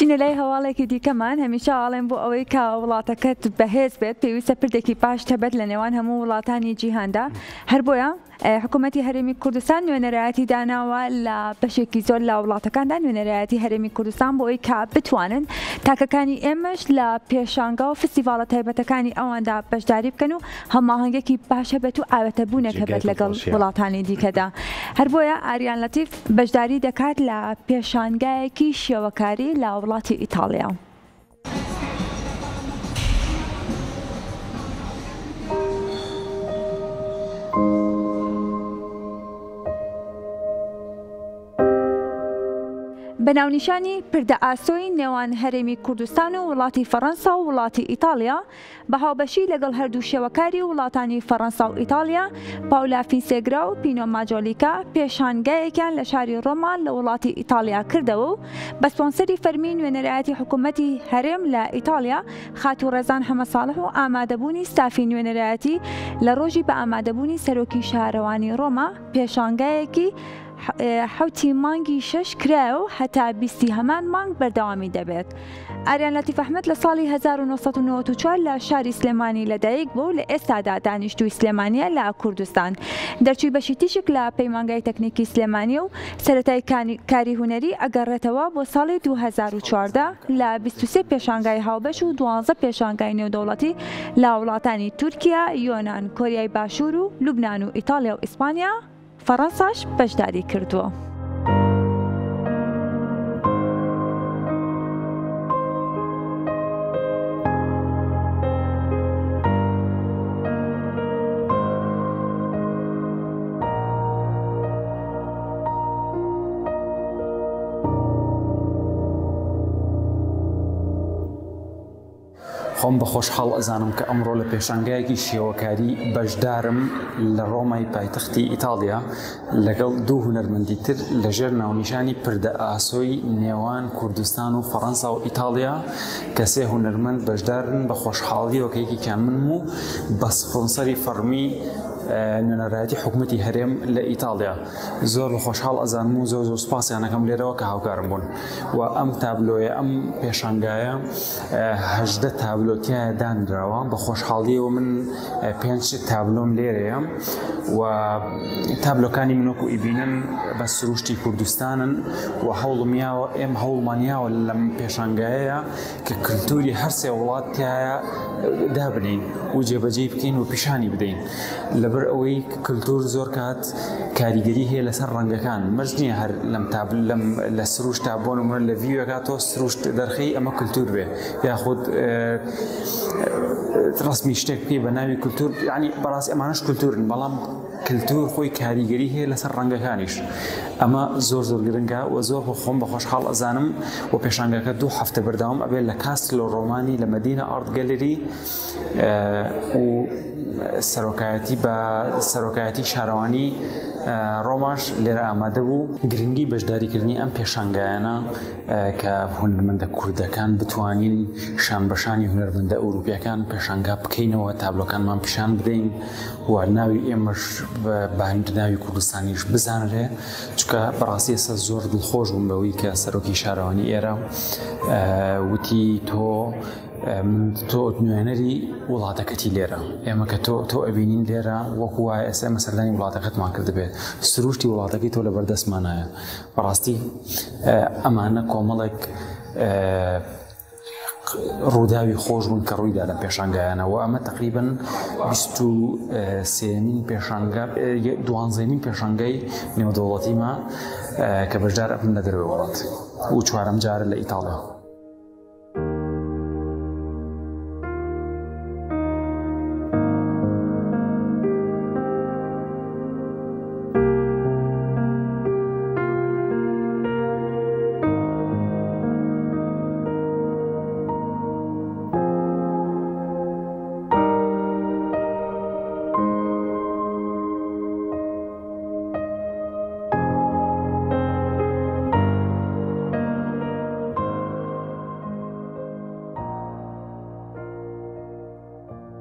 چینە لای هەواڵێکی دیکەمان هەمیشە ئاڵێن بۆ ئەوەی کە وڵاتەکەت بەهێز بێت پێویستە پردێکی باش هەبێت لە نێوان هەموو وڵاتانی جیهاندا. هەر بۆیە حکوومەتی هەرێمی کوردستان نوێنەرایەتی داناوە لە بەشێکی زۆر لە وڵاتەکاندا نوێنەرایەتی هەرێمی کوردستان بۆ ئەوەی کە بتوانن تاکەکانی ئێمەش لە پێشانگا و فستیڤالە تایبەتەکانی ئەواندا بەشداری بکەن و هەماهەنگێکی باش هەبێت و ئاوەتەبوونێک هەبێت لەگەڵ وڵاتانی دیکەدا. هەر بۆیە ئاریان لەتیف بەشداری دەکات لە پێشانگایەکی شێوەکاری لە وڵاتی ئیتاڵیا. بەناونیشانی پردە ئاسۆی نێوان هەرێمی کوردستان و وڵاتی فەڕەنسا و وڵاتی ئیتاڵیا بە هاوبەشی لەگەڵ هەردوو شێوەکاری وڵاتانی فەڕەنسا و ئیتاڵیا پاولا فینسێگرا و پینۆ ماجۆلیکا پێشانگایەکیان لە شاری ڕۆما لە وڵاتی ئیتاڵیا کردەوە و بە سپۆنسەری فەرمی نوێنەرایەتی حکوومەتی هەرێم لە ئیتاڵیا خاتوڕێزان حەمەساڵح و ئامادەبوونی ستافی نوێنەرایەتی لە ڕۆژی بە ئامادەبوونی سەرۆکی شارەوانی ڕۆما پێشانگایەکی حوتی مانگی 6 کرا و هەتا 20 هەمان مانگ بەردەوامی دەبێت. ئاریان لەتیف ئەحمەد لە ساڵی 1994 لە شاری سلێمانی لەدایک بوو لە ئێستادا دانیشتووی سلێمانیە لە کوردستان. دەرچووی بەشی تیشک لە پەیمانگای تەکنیکی سلێمانی و سەرەتای کاری هونەری ئەگەڕێتەوە بۆ ساڵی 2014 لە 23 پێشانگای هاوبەش و 12 پێشانگای نێودەوڵەتی لە وڵاتانی تورکیا، یۆنان، کۆریای باشوور و لوبنان و ئیتاڵیا و ئیسپانیا فەڕەنساش بەشداری کردووە. خۆم بە خۆشحاڵ ئەزانم کە ئەمڕۆ لە پێشانگایەکی شێوەکاری بەشدارم لە ڕۆمای پایتەختی ئیتاڵیا لەگەڵ دوو هونەرمەندی تر لەژێر ناونیشانی پردە ئاسۆی نێوان کوردستان و فەڕەنسا و ئیتاڵیا کە سێ هونەرمەند بەشدارن بە خۆشحاڵی وەکەیەکیان منم و بە سپۆنسەری فەرمی نوێنەرایەتی حکوومەتی هەرێم لە ئیتاڵیا. زۆر خۆشحاڵ ئەزانم و زۆر سوپاسیانەکەم لێرەوە کە هاوکارم بوون و ئەم تابلۆیە ئەم پێشانگایە 18 تابلۆتیایە دانراوە بە خۆشحاڵیەوە من 5 تابلۆم لێرەیە و تابلۆکانی منۆک و ئیبینن بە سروشتی کوردستانن و هەوڵمیاوە ئێم هەوڵمانیاوە لەم پێشانگایەیە کە کللتوری هەر سێ وڵاتیایە دابنین و جێبەجێ بکەین و پیشانی بدەین لەبەر ئەوەی کللتور زۆر کات کاریگەری هەیە لەسەر ڕەنگەکان مەرج نییە هەر لەم لە سروشتا بۆ نمونە لە ڤیوەکە تۆ سروشت دەرخەی ئەمە کللتور بێ یاخود ڕسمی شتێک بکەی بە ناوی کللتور یعنی بەڕاستی ئەمانش کللتورن بەڵام کللتور خۆی کاریگەری هەیە لەسەر ڕەنگەکانیش ئەمە زۆر گرنگە و زۆر خۆم بە خۆشحاڵ ئەزانم و پێشانگەکە 2 هەفتە بەردەوام ئەبێت لە کاستلۆ ڕۆمانی لە مەدینە ئارت گەلەری و سەرۆکایەتی شارەوانی ڕۆماش لێرە ئامادە بوو گرنگی بەشداریکردنی ئەم پێشانگایانە کە هونەرمەندە کوردەکان بتوانین شان بەشانی هونەرمەندە ئەوروپیەکان پێشانگا بکەینەوە تابلۆکانمان پیشان بدەین و ناوی ئێمەش باند ناوی کوردستانیش بزانرێ چکە بەڕاستی ئێستا زۆر دڵخۆش بووم بەوەی کە سەرۆکی شارەوانی ئێرە وتی تۆ نوێنەری وڵاتەکەتی لێرە ئێمە کە تۆ ئەبینین لێرە وەکو وایە ئێستا ئێمە سەردانی وڵاتەکەتمان کردبێت سروشتی وڵاتەکەی تۆ لە بەردەستمانایە بەڕاستی ئەمانە کۆمەڵێک ڕووداوی خۆش بوون کە ڕوویدا لە پێشانگایانەوە ئەمە تقریباً 23مین پێشانگا 12مین پێشانگای نێودەوڵەتیمە کە بەشدار ئەبن لە دەروێ وڵات و 4ەم جارە لە ئیتاڵیا.